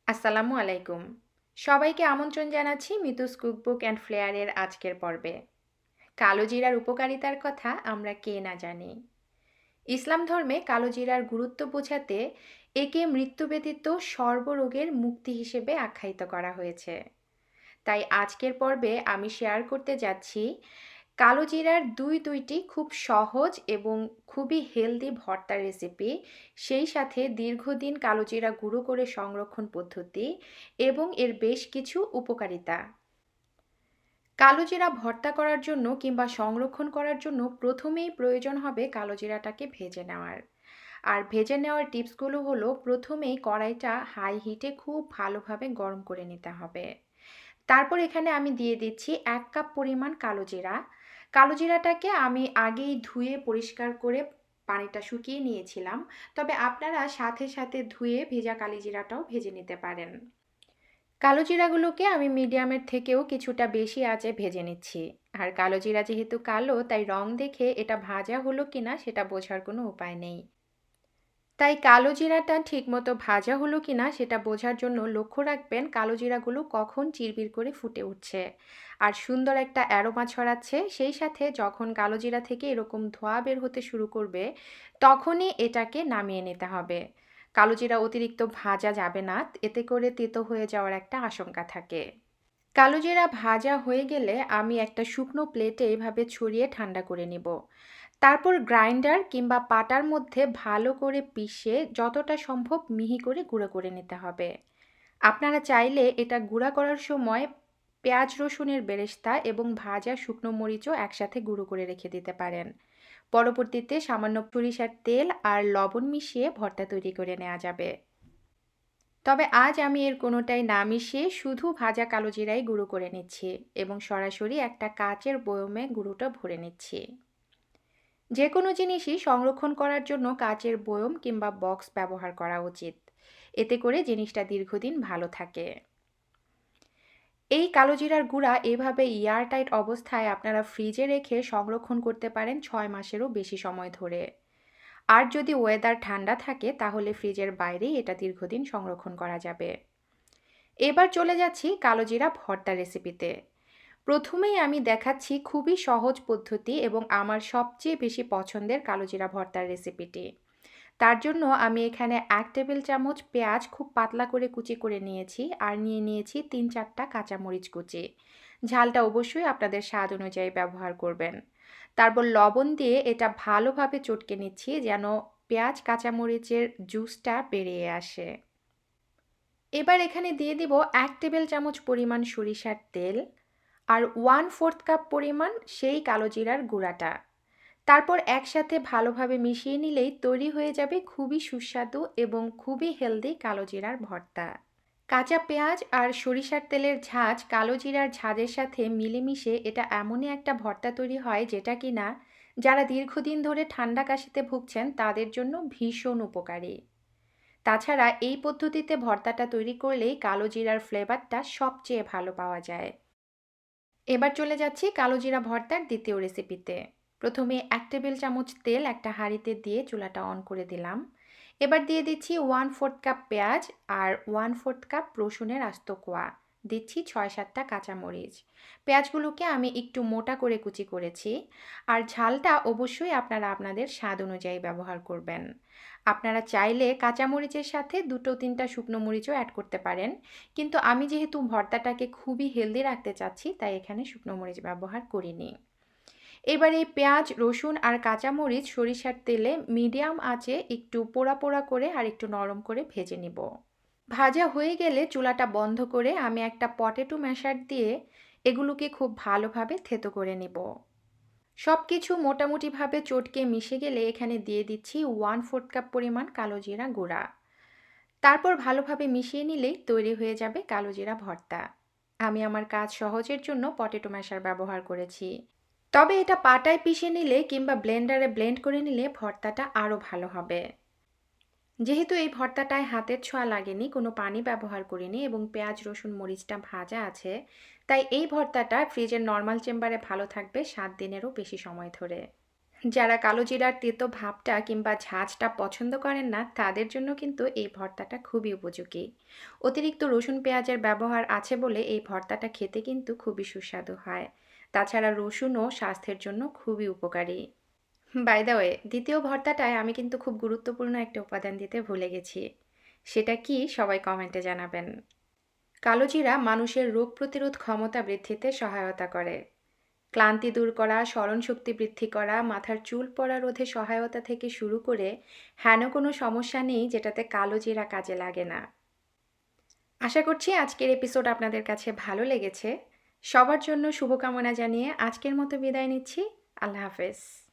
আসসালামু আলাইকুম। সবাইকে আমন্ত্রণ জানাচ্ছি মিতুস কুকবুক অ্যান্ড ফ্লেয়ারের আজকের পর্বে। কালো জিরার উপকারিতার কথা আমরা কে না জানি। ইসলাম ধর্মে কালো জিরার গুরুত্ব বোঝাতে একে মৃত্যু ব্যতীত সর্বরোগের মুক্তি হিসেবে আখ্যায়িত করা হয়েছে। তাই আজকের পর্বে আমি শেয়ার করতে যাচ্ছি কালোজিরার দুইটি খুব সহজ এবং খুবই হেলদি ভর্তার রেসিপি, সেই সাথে দীর্ঘদিন কালোজিরা গুঁড়ো করে সংরক্ষণ পদ্ধতি এবং এর বেশ কিছু উপকারিতা। কালোজিরা ভর্তা করার জন্য কিংবা সংরক্ষণ করার জন্য প্রথমেই প্রয়োজন হবে কালোজিরাটাকে ভেজে নেওয়ার। আর ভেজে নেওয়ার টিপসগুলো হলো, প্রথমেই কড়াইটা হাই হিটে খুব ভালোভাবে গরম করে নিতে হবে। তারপর এখানে আমি দিয়ে দিচ্ছি ১ কাপ পরিমাণ কালোজিরা। কালোজিরাটাকে আমি আগেই ধুয়ে পরিষ্কার করে পানিটা শুকিয়ে নিয়েছিলাম। তবে আপনারা সাথে সাথে ধুয়ে ভেজা কালিজিরাটাও ভেজে নিতে পারেন। কালোজিরাগুলোকে আমি মিডিয়ামের থেকেও কিছুটা বেশি আঁচে ভেজে নিচ্ছি। আর কালোজিরা যেহেতু কালো, তাই রং দেখে এটা ভাজা হলো কিনা সেটা বোঝার কোনো উপায় নেই। তাই কালো জিরাটা ঠিকমতো ভাজা হলো কিনা সেটা বোঝার জন্য লক্ষ্য রাখবেন কালো জিরাগুলো কখন চিরবির করে ফুটে উঠছে আর সুন্দর একটা অ্যারোমা ছড়াচ্ছে। সেই সাথে যখন কালো জিরা থেকে এরকম ধোঁয়া বের হতে শুরু করবে, তখনই এটাকে নামিয়ে নিতে হবে। কালো জিরা অতিরিক্ত ভাজা যাবে না, এতে করে তেতো হয়ে যাওয়ার একটা আশঙ্কা থাকে। কালো জিরা ভাজা হয়ে গেলে আমি একটা শুকনো প্লেটে এভাবে ছড়িয়ে ঠান্ডা করে নিব। তারপর গ্রাইন্ডার কিংবা পাটার মধ্যে ভালো করে পিষে যতটা সম্ভব মিহি করে গুঁড়ো করে নিতে হবে। আপনারা চাইলে এটা গুঁড়া করার সময় পেঁয়াজ রসুনের বেরেস্তা এবং ভাজা শুকনো মরিচও একসাথে গুঁড়ো করে রেখে দিতে পারেন। পরবর্তীতে সামান্য সরিষার তেল আর লবণ মিশিয়ে ভর্তা তৈরি করে নেওয়া যাবে। তবে আজ আমি এর কোনোটাই না মিশিয়ে শুধু ভাজা কালো জিরাই গুঁড়ো করে নিচ্ছি এবং সরাসরি একটা কাচের বয়মে গুঁড়োটা ভরে নিচ্ছি। যে কোনো জিনিসই সংরক্ষণ করার জন্য কাচের বয়ম কিংবা বক্স ব্যবহার করা উচিত। এতে করে জিনিসটা দীর্ঘদিন ভালো থাকে। এই কালোজিরার গুঁড়া এভাবে এয়ারটাইট অবস্থায় আপনারা ফ্রিজে রেখে সংরক্ষণ করতে পারেন ৬ মাসেরও বেশি সময় ধরে। আর যদি ওয়েদার ঠান্ডা থাকে তাহলে ফ্রিজের বাইরেই এটা দীর্ঘদিন সংরক্ষণ করা যাবে। এবার চলে যাচ্ছি কালোজিরা ভর্তা রেসিপিতে। প্রথমেই আমি দেখাচ্ছি খুবই সহজ পদ্ধতি এবং আমার সবচেয়ে বেশি পছন্দের কালোজিরা ভর্তার রেসিপিটি। তার জন্য আমি এখানে ১ টেবিল চামচ পেঁয়াজ খুব পাতলা করে কুচি করে নিয়েছি আর নিয়ে নিয়েছি ৩-৪টা কাঁচামরিচ কুচি। ঝালটা অবশ্যই আপনাদের স্বাদ অনুযায়ী ব্যবহার করবেন। তারপর লবণ দিয়ে এটা ভালোভাবে চটকে নিচ্ছি যেন পেঁয়াজ কাঁচামরিচের জুসটা বেরিয়ে আসে। এবার এখানে দিয়ে দিব ১ টেবিল চামচ পরিমাণ সরিষার তেল আর 1/4 কাপ পরিমাণ সেই কালোজিরার গুঁড়াটা। তারপর একসাথে ভালোভাবে মিশিয়ে নিলেই তৈরি হয়ে যাবে খুবই সুস্বাদু এবং খুবই হেলদি কালোজিরার ভর্তা। কাঁচা পেঁয়াজ আর সরিষার তেলের ঝাঁঝ কালোজিরার ঝাঁঝের সাথে মিলেমিশে এটা এমনই একটা ভর্তা তৈরি হয় যেটা কিনা যারা দীর্ঘদিন ধরে ঠান্ডা কাশিতে ভুগছেন তাদের জন্য ভীষণ উপকারী। তাছাড়া এই পদ্ধতিতে ভর্তাটা তৈরি করলেই কালোজিরার ফ্লেভারটা সবচেয়ে ভালো পাওয়া যায়। এবার চলে যাচ্ছি কালোজিরা ভর্তার দ্বিতীয় রেসিপিতে। প্রথমে ১ টেবিল চামচ তেল একটা হাঁড়িতে দিয়ে চুলাটা অন করে দিলাম। এবার দিয়ে দিচ্ছি 1/4 কাপ পেঁয়াজ আর 1/4 কাপ রসুনের আস্ত কোয়া। দিচ্ছি ৬-৭টা কাঁচামরিচ। পেঁয়াজগুলোকে আমি একটু মোটা করে কুচি করেছি। আর ঝালটা অবশ্যই আপনারা আপনাদের স্বাদ অনুযায়ী ব্যবহার করবেন। আপনারা চাইলে কাঁচামরিচের সাথে ২-৩টা শুকনো মরিচও অ্যাড করতে পারেন, কিন্তু আমি যেহেতু ভর্তাটাকে খুবই হেলদি রাখতে চাচ্ছি তাই এখানে শুকনো মরিচ ব্যবহার করিনি। এবার এই পেঁয়াজ রসুন আর কাঁচামরিচ সরিষার তেলে মিডিয়াম আঁচে একটু পোড়া পোড়া করে আর একটু নরম করে ভেজে নিব। ভাজা হয়ে গেলে চুলাটা বন্ধ করে আমি একটা পটেটো ম্যাশার দিয়ে এগুলোকে খুব ভালোভাবে থেতো করে নিব। সব কিছু মোটামুটিভাবে চটকে মিশে গেলে এখানে দিয়ে দিচ্ছি 1/4 কাপ পরিমাণ কালোজিরা গুঁড়া। তারপর ভালোভাবে মিশিয়ে নিলেই তৈরি হয়ে যাবে কালোজিরা ভর্তা। আমি আমার কাজ সহজের জন্য পটেটো ম্যাশার ব্যবহার করেছি। তবে এটা পাটায় পিষে নিলে কিংবা ব্লেন্ডারে ব্লেন্ড করে নিলে ভর্তাটা আরও ভালো হবে। যেহেতু এই ভর্তাটায় হাতের ছোঁয়া লাগেনি, কোনো পানি ব্যবহার করিনি এবং পেঁয়াজ রসুন মরিচটা ভাজা আছে, তাই এই ভর্তাটা ফ্রিজের নর্মাল চেম্বারে ভালো থাকবে ৭ দিনেরও বেশি সময় ধরে। যারা কালো জিরার তেতো ভাবটা কিংবা ঝাঁঝটা পছন্দ করেন না তাদের জন্য কিন্তু এই ভর্তাটা খুবই উপযোগী। অতিরিক্ত রসুন পেঁয়াজের ব্যবহার আছে বলে এই ভর্তাটা খেতে কিন্তু খুবই সুস্বাদু হয়। তাছাড়া রসুনও স্বাস্থ্যের জন্য খুবই উপকারী। বাই দ্য ওয়ে, দ্বিতীয় ভর্তাটায় আমি কিন্তু খুব গুরুত্বপূর্ণ একটা উপাদান দিতে ভুলে গেছি। সেটা কি সবাই কমেন্টে জানাবেন। কালোজিরা মানুষের রোগ প্রতিরোধ ক্ষমতা বৃদ্ধিতে সহায়তা করে। ক্লান্তি দূর করা, স্মরণশক্তি বৃদ্ধি করা, মাথার চুল পড়া রোধে সহায়তা থেকে শুরু করে হেন কোনো সমস্যা নেই যেটাতে কালোজিরা কাজে লাগে না। আশা করছি আজকের এপিসোড আপনাদের কাছে ভালো লেগেছে। সবার জন্য শুভকামনা জানিয়ে আজকের মতো বিদায় নিচ্ছি। আল্লাহ হাফেজ।